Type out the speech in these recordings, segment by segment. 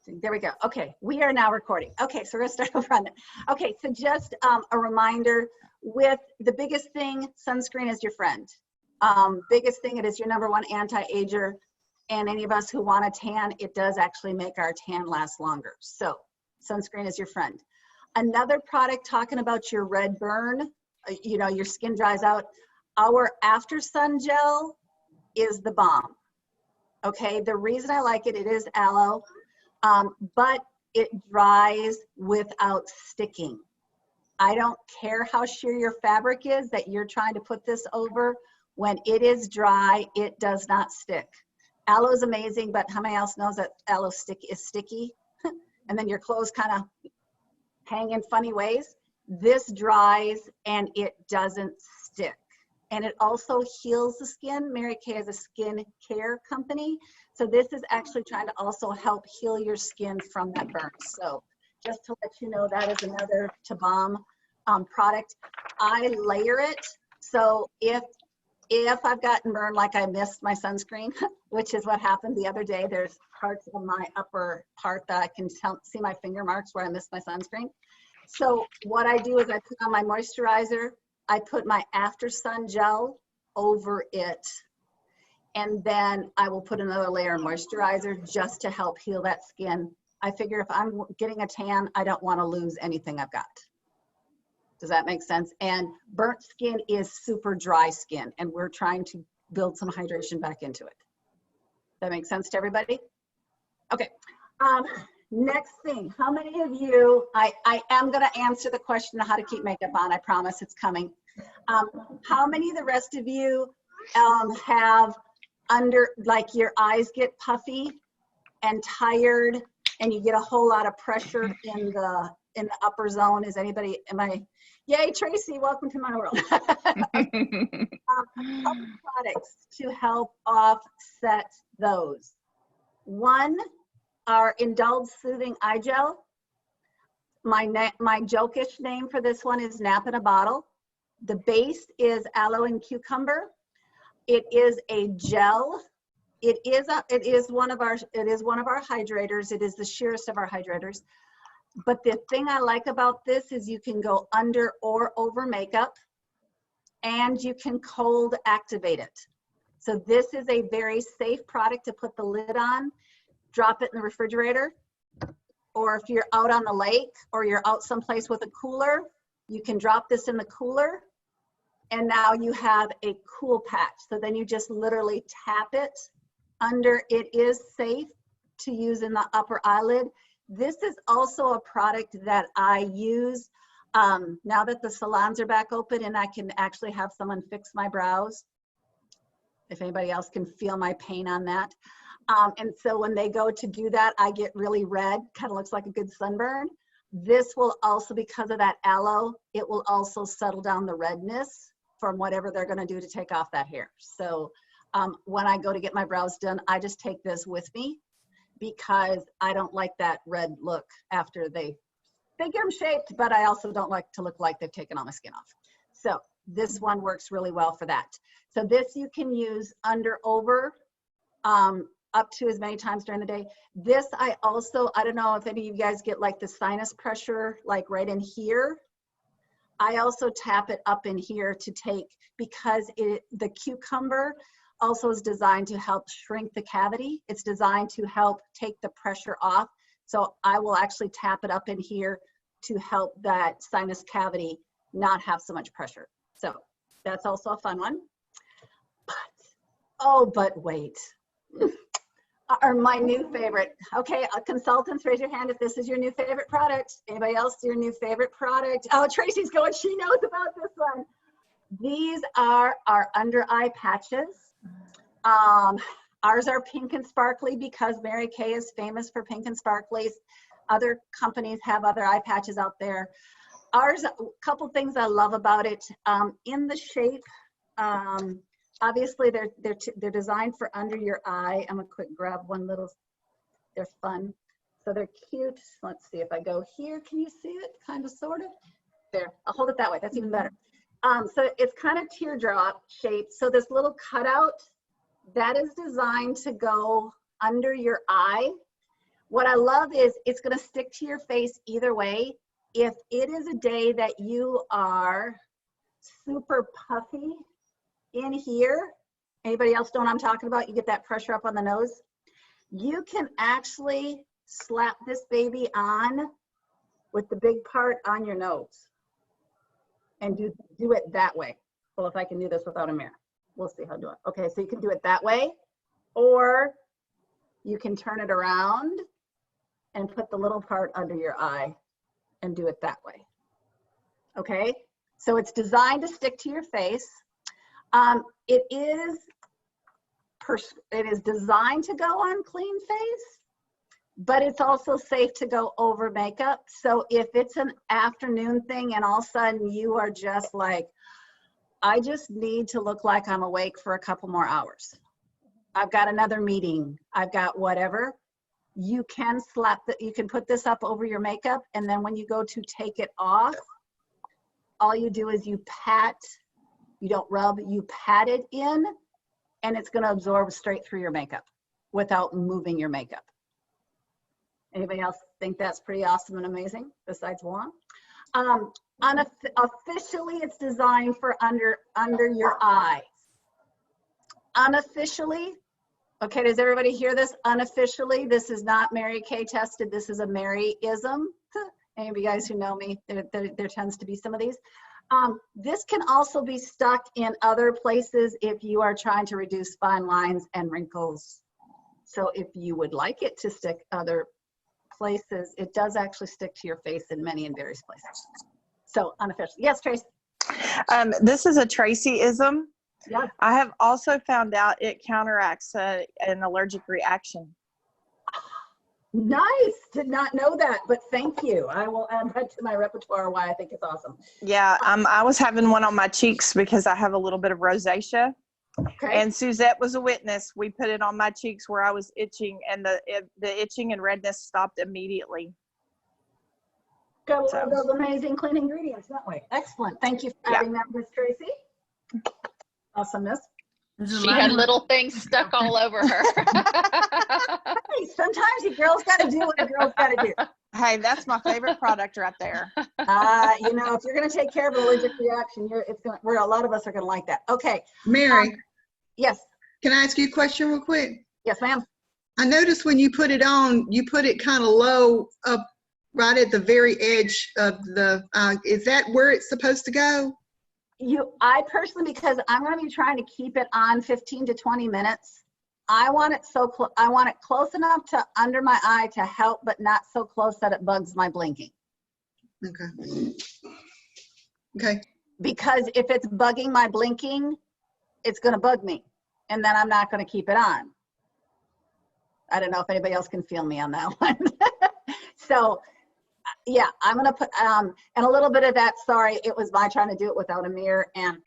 There we go. Okay, we are now recording. Okay, so we're gonna start over on that. Okay, so just a reminder, with the biggest thing, sunscreen is your friend. Biggest thing, it is your #1 anti-ager, and any of us who want a tan, it does actually make our tan last longer. So sunscreen is your friend. Another product, talking about your red burn, you know, your skin dries out, our after sun gel is the bomb. Okay, the reason I like it, it is aloe. But it dries without sticking. I don't care how sheer your fabric is that you're trying to put this over. When it is dry, it does not stick. Aloe is amazing, but how many else knows that aloe is sticky? And then your clothes kind of hang in funny ways. This dries and it doesn't stick. And it also heals the skin. Mary Kay is a skin care company. So this is actually trying to also help heal your skin from that burn. So just to let you know, that is another To Balm product. I layer it. So if I've gotten burned, like I missed my sunscreen, which is what happened the other day, there's parts of my upper part that I can see my finger marks where I missed my sunscreen. So what I do is I put on my moisturizer, I put my after sun gel over it, and then I will put another layer of moisturizer just to help heal that skin. I figure if I'm getting a tan, I don't want to lose anything I've got. Does that make sense? And burnt skin is super dry skin, and we're trying to build some hydration back into it. That makes sense to everybody? Okay. Next thing, how many of you, I am going to answer the question of how to keep makeup on. I promise it's coming. How many of the rest of you have like your eyes get puffy and tired and you get a whole lot of pressure in the upper zone? Is anybody, yay, Tracy, welcome to my world. Products to help offset those. One, our Indulge Soothing Eye Gel. My jokish name for this one is Nap in a Bottle. The base is aloe and cucumber. It is a gel. It is one of our hydrators. It is the sheerest of our hydrators. But the thing I like about this is you can go under or over makeup, and you can cold activate it. So this is a very safe product to put the lid on, drop it in the refrigerator, or if you're out on the lake or you're out someplace with a cooler, you can drop this in the cooler, and now you have a cool patch. So then you just literally tap it under. It is safe to use in the upper eyelid. This is also a product that I use now that the salons are back open and I can actually have someone fix my brows. If anybody else can feel my pain on that. And so when they go to do that, I get really red, kind of looks like a good sunburn. This will also, because of that aloe, it will also settle down the redness from whatever they're going to do to take off that hair. So when I go to get my brows done, I just take this with me because I don't like that red look after they get them shaped, but I also don't like to look like they've taken all my skin off. So this one works really well for that. So this you can use under, over, up to as many times during the day. This I don't know if any of you guys get like the sinus pressure, like right in here. I also tap it up in here to take, because the cucumber also is designed to help shrink the cavity. It's designed to help take the pressure off. So I will actually tap it up in here to help that sinus cavity not have so much pressure. So that's also a fun one. But wait. Or my new favorite. Okay, consultants, raise your hand if this is your new favorite product. Anybody else, your new favorite product? Oh, Tracy's going, she knows about this one. These are our under eye patches. Ours are pink and sparkly because Mary Kay is famous for pink and sparklies. Other companies have other eye patches out there. Ours, a couple things I love about it. In the shape, obviously they're designed for under your eye. I'm gonna quick grab one little, they're fun. So they're cute. Let's see if I go here, can you see it? Kind of, sort of. There, I'll hold it that way, that's even better. So it's kind of teardrop shaped. So this little cutout, that is designed to go under your eye. What I love is it's going to stick to your face either way. If it is a day that you are super puffy in here, anybody else know what I'm talking about? You get that pressure up on the nose. You can actually slap this baby on with the big part on your nose and do it that way. Well, if I can do this without a mirror, we'll see how to do it. Okay, so you can do it that way, or you can turn it around and put the little part under your eye and do it that way. Okay, so it's designed to stick to your face. It is designed to go on clean face, but it's also safe to go over makeup. So if it's an afternoon thing and all of a sudden you are just like, I just need to look like I'm awake for a couple more hours, I've got another meeting, I've got whatever, you can you can put this up over your makeup, and then when you go to take it off, all you do is you pat, you don't rub, you pat it in, and it's going to absorb straight through your makeup without moving your makeup. Anybody else think that's pretty awesome and amazing besides Juan? Officially, it's designed for under your eyes. Unofficially, okay, does everybody hear this? Unofficially, this is not Mary Kay tested. This is a Mary-ism. Any of you guys who know me, there tends to be some of these. This can also be stuck in other places if you are trying to reduce fine lines and wrinkles. So if you would like it to stick other places, it does actually stick to your face in many and various places. So unofficial. Yes, Trace. This is a Tracy-ism. Yeah. I have also found out it counteracts an allergic reaction. Nice. Did not know that, but thank you. I will add that to my repertoire why I think it's awesome. Yeah, I was having one on my cheeks because I have a little bit of rosacea. Okay. And Suzette was a witness. We put it on my cheeks where I was itching, and the itching and redness stopped immediately. Got all those amazing clean ingredients that way. Excellent. Thank you for adding that, Miss Tracy. Awesomeness. She had little things stuck all over her. Hey, sometimes you girls got to do what a girl's got to do. Hey, that's my favorite product right there. You know, if you're going to take care of an allergic reaction, a lot of us are going to like that. Okay. Mary. Yes. Can I ask you a question real quick? Yes, ma'am. I noticed when you put it on, you put it kind of low up right at the very edge of the, is that where it's supposed to go? I personally, because I'm going to be trying to keep it on 15 to 20 minutes, I want it I want it close enough to under my eye to help, but not so close that it bugs my blinking. Okay. Okay. Because if it's bugging my blinking, it's going to bug me, and then I'm not going to keep it on. I don't know if anybody else can feel me on that one. So yeah, I'm going to put, and a little bit of that, sorry, it was my trying to do it without a mirror. And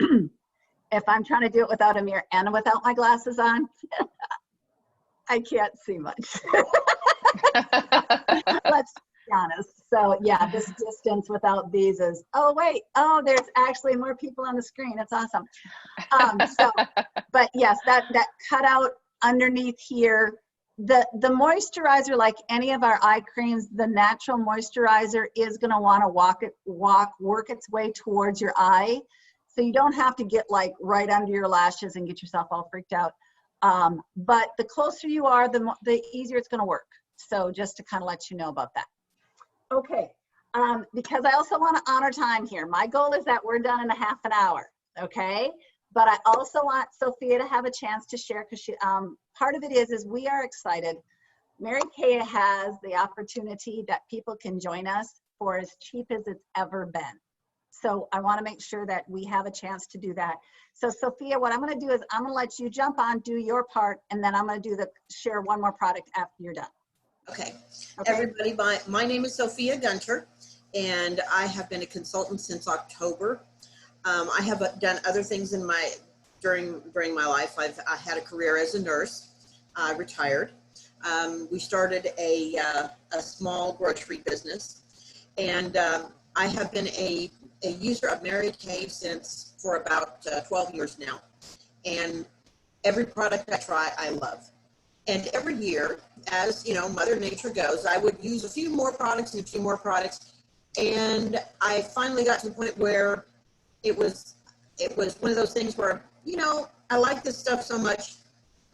if I'm trying to do it without a mirror and without my glasses on, I can't see much. Let's be honest. So yeah, this distance without these is, oh wait, oh, there's actually more people on the screen. It's awesome. But yes, that cutout underneath here, the moisturizer, like any of our eye creams, the natural moisturizer is going to want to work its way towards your eye. So you don't have to get like right under your lashes and get yourself all freaked out. But the closer you are, the easier it's going to work. So just to kind of let you know about that. Okay. Because I also want to honor time here. My goal is that we're done in a half an hour. Okay. But I also want Sophia to have a chance to share, because she, part of it is we are excited. Mary Kay has the opportunity that people can join us for as cheap as it's ever been. So I want to make sure that we have a chance to do that. So Sophia, what I'm going to do is I'm going to let you jump on, do your part, and then I'm going to do share one more product after you're done. Okay. Everybody, my name is Sophia Gunter, and I have been a consultant since October. I have done other things in during my life. I had a career as a nurse. I retired. We started a small grocery business, and I have been a user of Mary Kay for about 12 years now. And every product I try, I love. And every year, as you know, Mother Nature goes, I would use a few more products and a few more products. And I finally got to the point where it was one of those things where, you know, I like this stuff so much,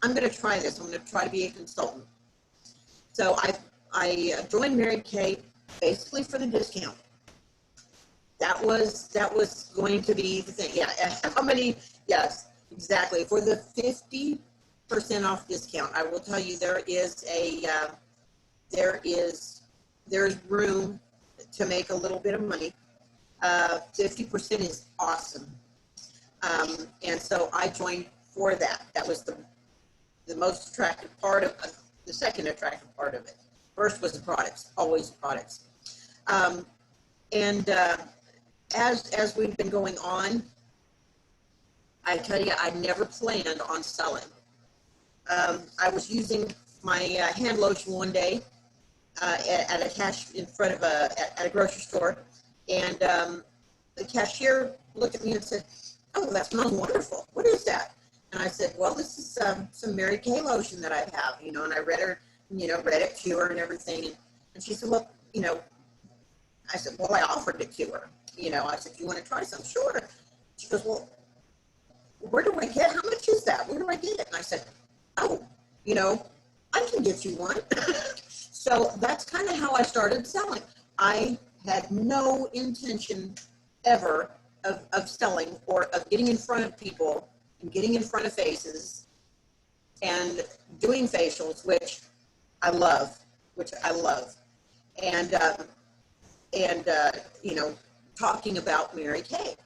I'm going to try this. I'm going to try to be a consultant. So I joined Mary Kay basically for the discount. That was going to be the thing. Yeah. How many? Yes, exactly. For the 50% off discount, I will tell you there's room to make a little bit of money. 50% is awesome. And so I joined for that. That was the most attractive part of the second attractive part of it. First was the products, always the products. As we've been going on, I tell you, I never planned on selling. I was using my hand lotion one day at a cash in front of at a grocery store, and the cashier looked at me and said, "Oh, that smells wonderful. What is that?" And I said, "Well, this is some Mary Kay lotion that I have, you know." And I read it to her and everything, and she said, "Well, you know," I said, "Well, I offered it to her, you know." I said, "You want to try some?" "Sure." She goes, "Well, where do I get? How much is that? Where do I get it?" And I said, "Oh, you know, I can get you one." So that's kind of how I started selling. I had no intention ever of selling or of getting in front of people and getting in front of faces and doing facials, which I love, and you know, talking about Mary Kay.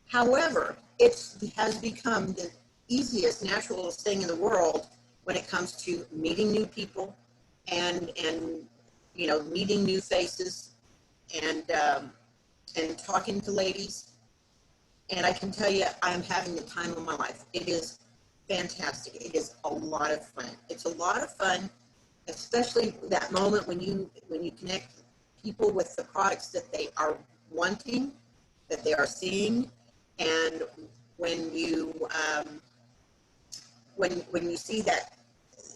However, it has become the easiest, naturalest thing in the world when it comes to meeting new people and you know, meeting new faces and talking to ladies. And I can tell you, I'm having the time of my life. It is fantastic. It is a lot of fun. It's a lot of fun, especially that moment when you connect people with the products that they are wanting, that they are seeing, and when you see that,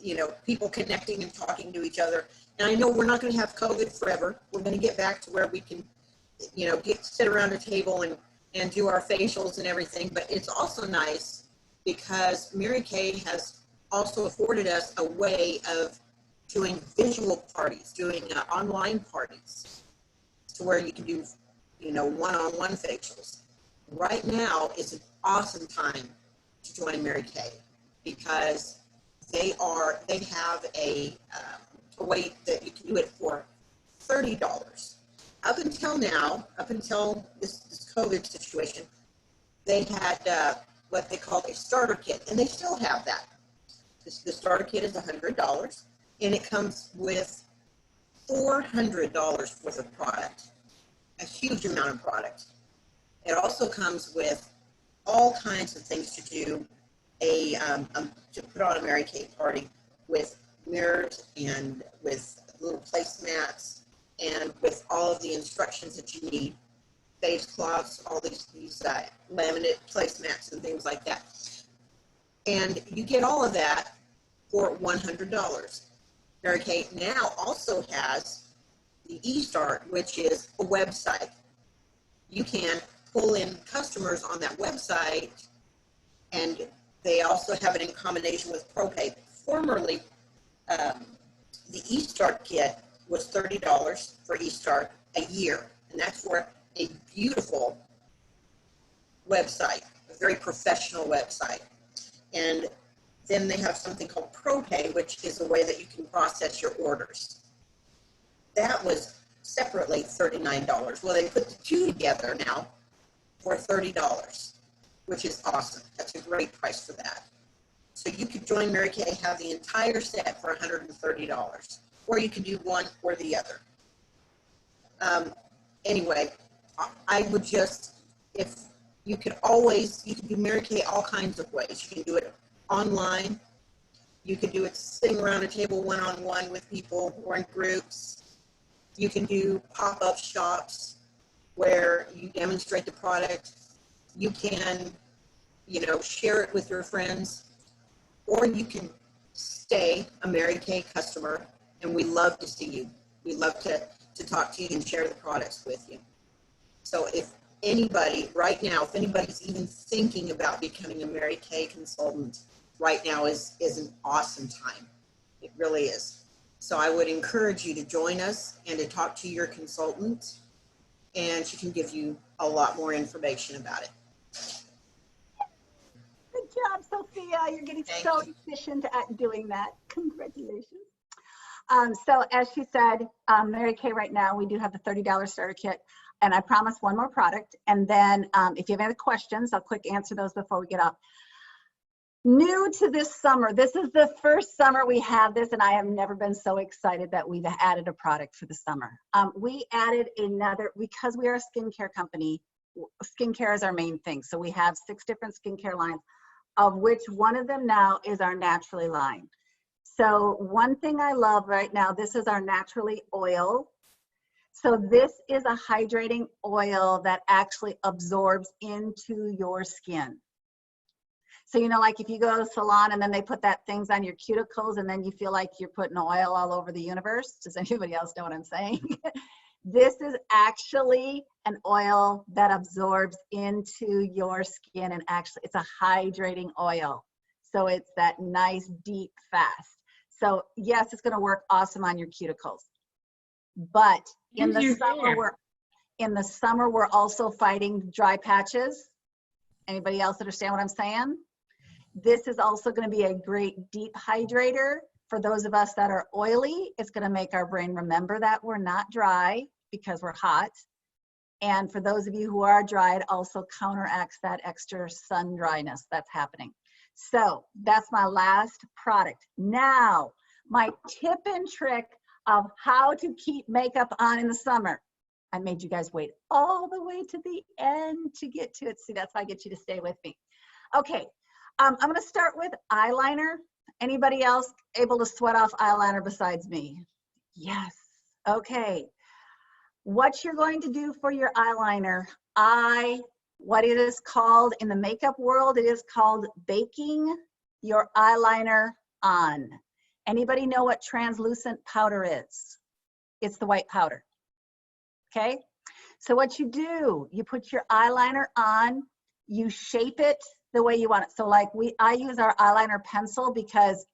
you know, people connecting and talking to each other. And I know we're not going to have COVID forever. We're going to get back to where we can, you know, sit around a table and do our facials and everything. But it's also nice because Mary Kay has also afforded us a way of doing visual parties, doing online parties, to where you can do, you know, one-on-one facials. Right now is an awesome time to join Mary Kay because they have a way that you can do it for $30. Up until now, up until this COVID situation, they had what they called a starter kit, and they still have that. The starter kit is $100, and it comes with $400 worth of product, a huge amount of product. It also comes with all kinds of things to do, to put on a Mary Kay party, with mirrors and with little placemats and with all of the instructions that you need, face cloths, all these laminate placemats and things like that. And you get all of that for $100. Mary Kay now also has the eStart, which is a website. You can pull in customers on that website, and they also have it in combination with ProPay. Formerly, the eStart kit was $30 for eStart a year, and that's for a beautiful website, a very professional website. And then they have something called ProPay, which is a way that you can process your orders. That was separately $39. Well, they put the two together now for $30, which is awesome. That's a great price for that. So you could join Mary Kay, have the entire set for $130, or you can do one or the other. Anyway, I would just, if you could do Mary Kay all kinds of ways. You can do it online. You can do it sitting around a table one-on-one with people or in groups. You can do pop-up shops where you demonstrate the product. You can, you know, share it with your friends, or you can stay a Mary Kay customer, and we love to see you. We love to talk to you and share the products with you. So if anybody right now, if anybody's even thinking about becoming a Mary Kay consultant, right now is an awesome time. It really is. So I would encourage you to join us and to talk to your consultant, and she can give you a lot more information about it. Good job, Sophia. You're getting so efficient at doing that. Congratulations. So as she said, Mary Kay, right now, we do have the $30 starter kit. And I promise one more product. And then if you have any questions, I'll quick answer those before we get up. New to this summer, this is the first summer we have this, and I have never been so excited that we've added a product for the summer. We added another, because we are a skincare company, skincare is our main thing. So we have 6 different skincare lines, of which one of them now is our Naturally line. So one thing I love right now, this is our Naturally oil. So this is a hydrating oil that actually absorbs into your skin. So, you know, like if you go to the salon and then they put that things on your cuticles and then you feel like you're putting oil all over the universe. Does anybody else know what I'm saying? This is actually an oil that absorbs into your skin, and actually it's a hydrating oil. So it's that nice, deep, fast. So yes, it's going to work awesome on your cuticles. But in the summer, we're also fighting dry patches. Anybody else understand what I'm saying? This is also going to be a great deep hydrator. For those of us that are oily, it's going to make our brain remember that we're not dry because we're hot. And for those of you who are dry, it also counteracts that extra sun dryness that's happening. So that's my last product. Now, my tip and trick of how to keep makeup on in the summer. I made you guys wait all the way to the end to get to it. See, that's why I get you to stay with me. Okay, I'm going to start with eyeliner. Anybody else able to sweat off eyeliner besides me? Yes. Okay. What you're going to do for your eyeliner, what it is called in the makeup world, it is called baking your eyeliner on. Anybody know what translucent powder is? It's the white powder. Okay, so what you do, you put your eyeliner on, you shape it the way you want it. So like I use our eyeliner pencil because,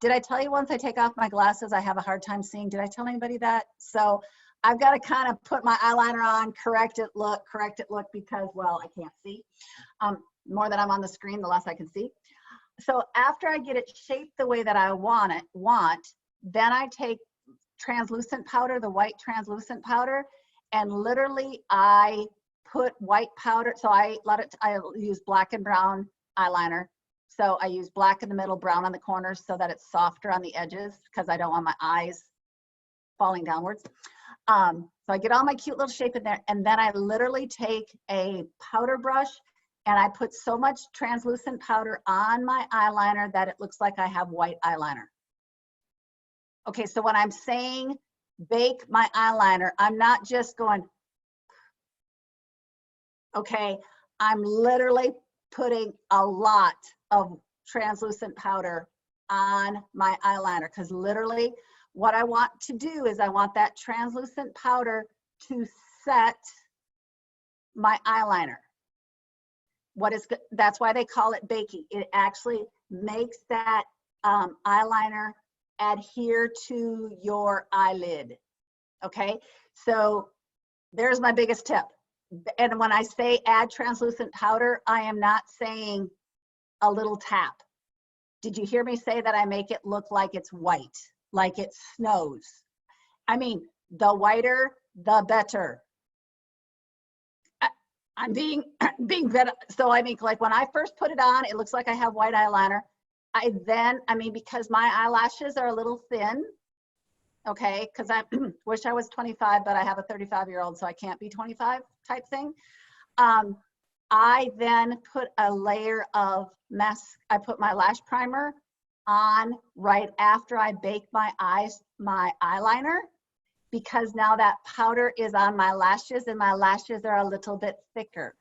did I tell you once I take off my glasses, I have a hard time seeing? Did I tell anybody that? So I've got to kind of put my eyeliner on, correct it look, because, well, I can't see. More that I'm on the screen, the less I can see. So after I get it shaped the way that I want, then I take translucent powder, the white translucent powder, and literally I put white powder. So I use black and brown eyeliner. So I use black in the middle, brown on the corners so that it's softer on the edges because I don't want my eyes falling downwards. So I get all my cute little shape in there, and then I literally take a powder brush and I put so much translucent powder on my eyeliner that it looks like I have white eyeliner. Okay, so when I'm saying bake my eyeliner, I'm not just going, okay, I'm literally putting a lot of translucent powder on my eyeliner, because literally what I want to do is I want that translucent powder to set my eyeliner. That's why they call it baking. It actually makes that eyeliner adhere to your eyelid. Okay, so there's my biggest tip. And when I say add translucent powder, I am not saying a little tap. Did you hear me say that I make it look like it's white, like it snows? I mean, the whiter, the better. I'm being better. So I mean, like when I first put it on, it looks like I have white eyeliner. Because my eyelashes are a little thin, okay, because I wish I was 25, but I have a 35-year-old, so I can't be 25 type thing. I then put a layer of I put my lash primer on right after I bake my eyeliner, because now that powder is on my lashes and my lashes are a little bit thicker.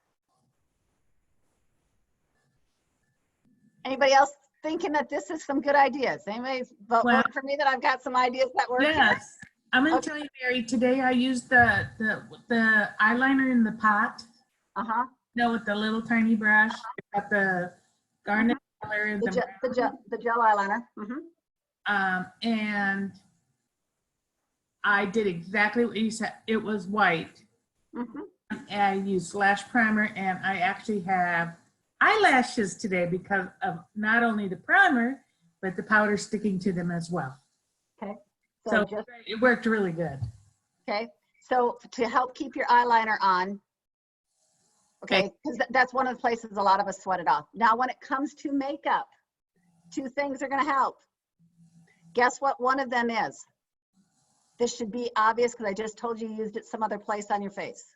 Anybody else thinking that this is some good ideas? Anybody vote Well- for me that I've got some ideas that work? Yes. I'm gonna Okay. tell you, Mary, today I used the eyeliner in the pot. Uh-huh. No, with the little tiny brush. Got the garnet color. The gel eyeliner. And I did exactly what you said. It was white. And I used lash primer, and I actually have eyelashes today because of not only the primer, but the powder sticking to them as well. Okay. So just, it worked really good. okay. So to help keep your eyeliner on, okay, because that's one of the places a lot of us sweat it off. Now, when it comes to makeup, two things are going to help. Guess what one of them is? This should be obvious because I just told you used it some other place on your face.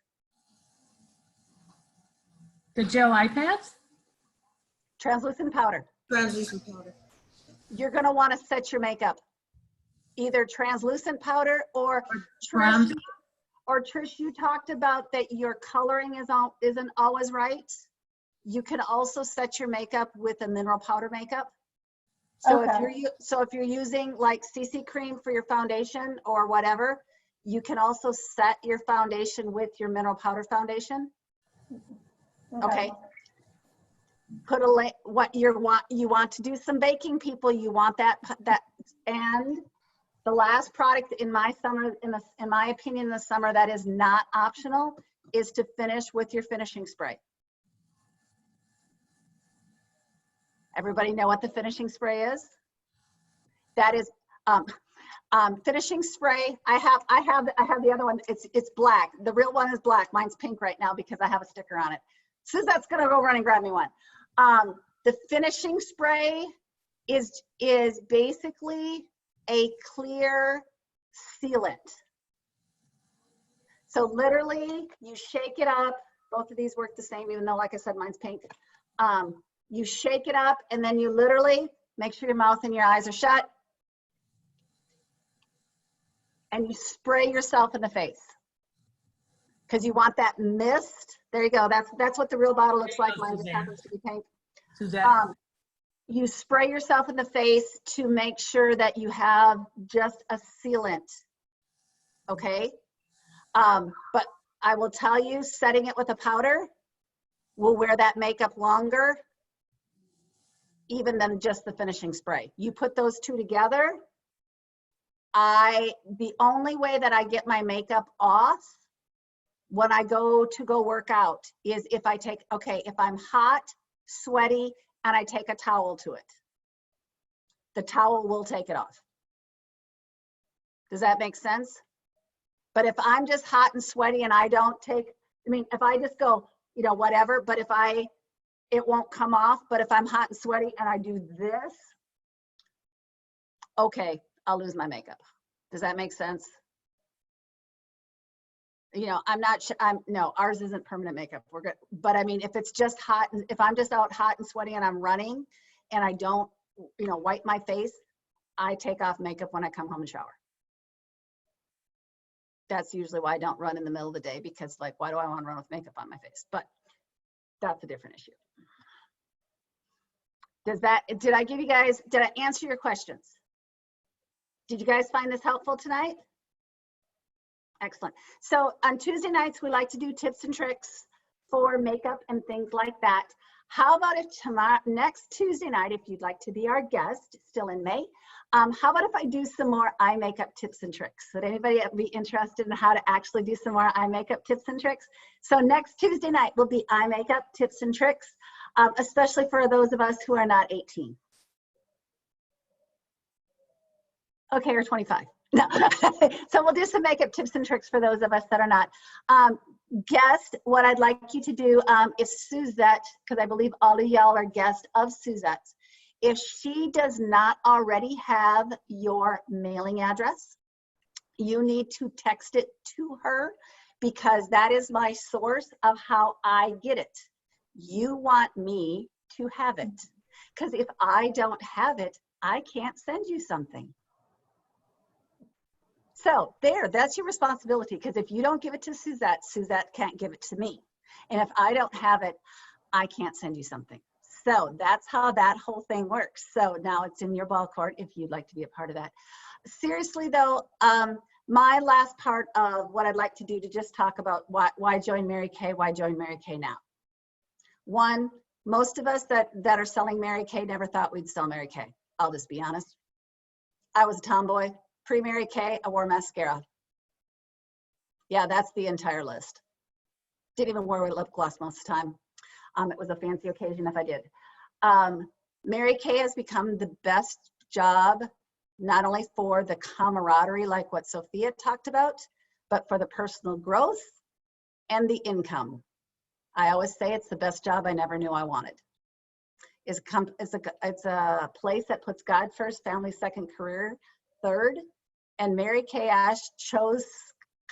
The gel eye pads? Translucent powder. Translucent powder. You're going to want to set your makeup. Either translucent powder or Bronze. Trish, you talked about that your coloring isn't always right. You can also set your makeup with a mineral powder makeup. So if you're using like CC cream for your foundation or whatever, you can also set your foundation with your mineral powder foundation. Okay. Put a link. What you want to do some baking, people. You want that and the last product in my opinion, in the summer that is not optional is to finish with your finishing spray. Everybody know what the finishing spray is? That is finishing spray. I have the other one. It's black. The real one is black. Mine's pink right now because I have a sticker on it. Suzette's gonna go run and grab me one. The finishing spray is basically a clear sealant. So literally, you shake it up. Both of these work the same, even though, like I said, mine's pink. You shake it up, and then you literally make sure your mouth and your eyes are shut, and you spray yourself in the face because you want that mist. There you go. That's what the real bottle looks like. Mine just happens to be pink. You spray yourself in the face to make sure that you have just a sealant, okay? But I will tell you, setting it with a powder will wear that makeup longer even than just the finishing spray. You put those two together, the only way that I get my makeup off when I go work out is if I'm hot, sweaty, and I take a towel to it. The towel will take it off. Does that make sense? But if I'm just hot and sweaty and I don't take, if I just go, whatever, but it won't come off. But if I'm hot and sweaty and I do this, okay, I'll lose my makeup. Does that make sense? I'm not sure. No, ours isn't permanent makeup. We're good. But if it's just hot, and if I'm just out hot and sweaty and I'm running and I don't, wipe my face, I take off makeup when I come home and shower. That's usually why I don't run in the middle of the day, because why do I want to run with makeup on my face? But that's a different issue. Did I answer your questions? Did you guys find this helpful tonight? Excellent. So on Tuesday nights, we like to do tips and tricks for makeup and things like that. How about if next Tuesday night, if you'd like to be our guest, still in May, how about if I do some more eye makeup tips and tricks? Would anybody be interested in how to actually do some more eye makeup tips and tricks? So next Tuesday night will be eye makeup tips and tricks, especially for those of us who are not 18. Okay, or 25. No. So we'll do some makeup tips and tricks for those of us that are not. Guest, what I'd like you to do is Suzette, because I believe all of y'all are guests of Suzette's. If she does not already have your mailing address, you need to text it to her, because that is my source of how I get it. You want me to have it, because if I don't have it, I can't send you something. So that's your responsibility, because if you don't give it to Suzette, Suzette can't give it to me. And if I don't have it, I can't send you something. So that's how that whole thing works. So now it's in your ball court if you'd like to be a part of that. Seriously though, my last part of what I'd like to do to just talk about why join Mary Kay, why join Mary Kay now. One, most of us that are selling Mary Kay never thought we'd sell Mary Kay. I'll just be honest. I was a tomboy. Pre-Mary Kay, I wore mascara. Yeah, that's the entire list. Didn't even wear lip gloss most of the time. It was a fancy occasion if I did. Mary Kay has become the best job, not only for the camaraderie, like what Sophia talked about, but for the personal growth and the income. I always say it's the best job I never knew I wanted. It's a place that puts God first, family second, career third. And Mary Kay Ash chose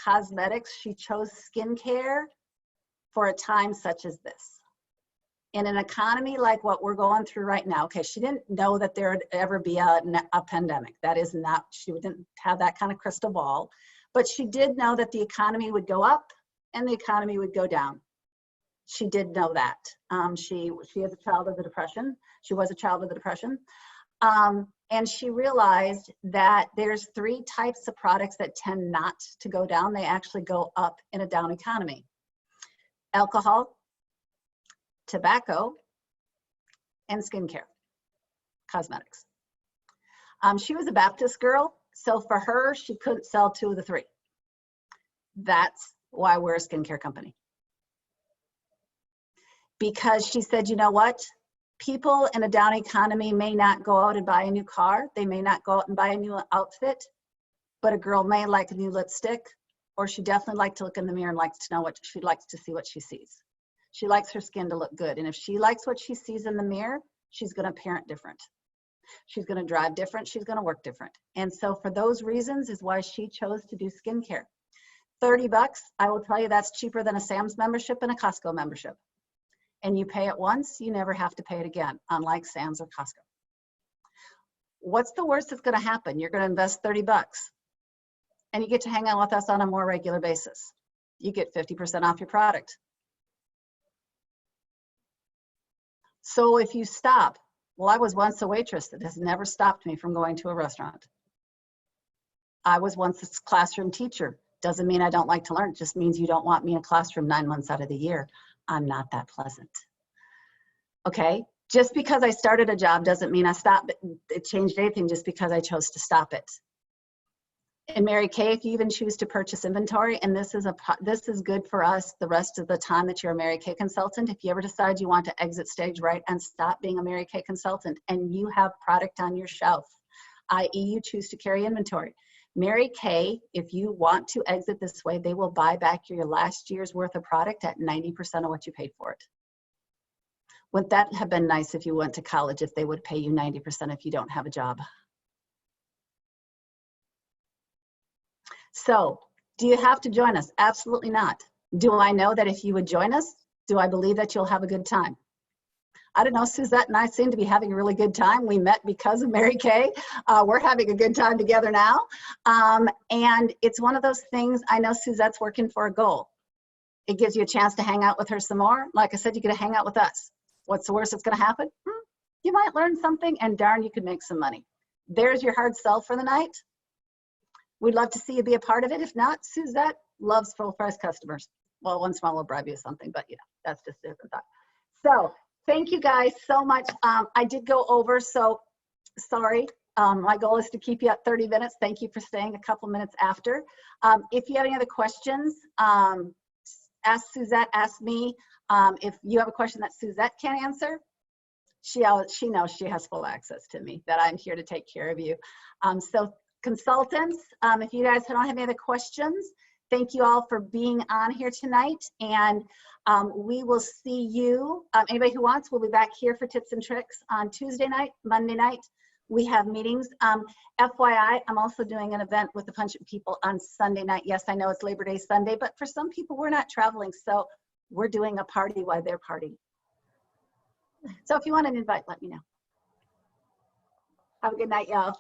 cosmetics. She chose skincare for a time such as this. In an economy like what we're going through right now, okay, she didn't know that there would ever be a pandemic. That is not, she didn't have that kind of crystal ball, but she did know that the economy would go up and the economy would go down. She did know that. She is a child of the Depression. She was a child of the Depression. And she realized that there's 3 types of products that tend not to go down. They actually go up in a down economy. Alcohol, tobacco, and skincare, cosmetics. She was a Baptist girl, so for her, she couldn't sell 2 of the 3. That's why we're a skincare company. Because she said, you know what? People in a down economy may not go out and buy a new car. They may not go out and buy a new outfit, but a girl may like a new lipstick, or she definitely likes to look in the mirror and likes to know what she likes to see what she sees. She likes her skin to look good. And if she likes what she sees in the mirror, she's going to parent different. She's going to drive different. She's going to work different. And so for those reasons is why she chose to do skincare. $30, I will tell you that's cheaper than a Sam's membership and a Costco membership. And you pay it once, you never have to pay it again, unlike Sam's or Costco. What's the worst that's going to happen? You're going to invest $30 and you get to hang out with us on a more regular basis. You get 50% off your product. So if you stop, well, I was once a waitress. That has never stopped me from going to a restaurant. I was once a classroom teacher. Doesn't mean I don't like to learn. It just means you don't want me in a classroom 9 months out of the year. I'm not that pleasant. Okay, just because I started a job doesn't mean I stopped it changed anything just because I chose to stop it. And Mary Kay, if you even choose to purchase inventory, and this is good for us the rest of the time that you're a Mary Kay consultant. If you ever decide you want to exit stage right and stop being a Mary Kay consultant and you have product on your shelf, i.e. you choose to carry inventory, Mary Kay, if you want to exit this way, they will buy back your last year's worth of product at 90% of what you paid for it. Wouldn't that have been nice if you went to college, if they would pay you 90% if you don't have a job? So, do you have to join us? Absolutely not. Do I know that if you would join us, do I believe that you'll have a good time? I don't know, Suzette and I seem to be having a really good time. We met because of Mary Kay. We're having a good time together now. And it's one of those things, I know Suzette's working for a goal. It gives you a chance to hang out with her some more. Like I said, you get to hang out with us. What's the worst that's gonna happen? You might learn something and darn, you could make some money. There's your hard sell for the night. We'd love to see you be a part of it. If not, Suzette loves full price customers. Well, once in a while we'll bribe you something, but you know, that's just a different thought. So thank you guys so much. I did go over, so sorry. My goal is to keep you at 30 minutes. Thank you for staying a couple minutes after. If you have any other questions, ask Suzette, ask me. If you have a question that Suzette can't answer, she knows she has full access to me, that I'm here to take care of you. So consultants, if you guys don't have any other questions, thank you all for being on here tonight. And we will see you, anybody who wants, we'll be back here for tips and tricks on Tuesday night, Monday night. We have meetings. FYI, I'm also doing an event with a bunch of people on Sunday night. Yes, I know it's Labor Day Sunday, but for some people, we're not traveling. So we're doing a party while they're partying. So if you want an invite, let me know. Have a good night, y'all.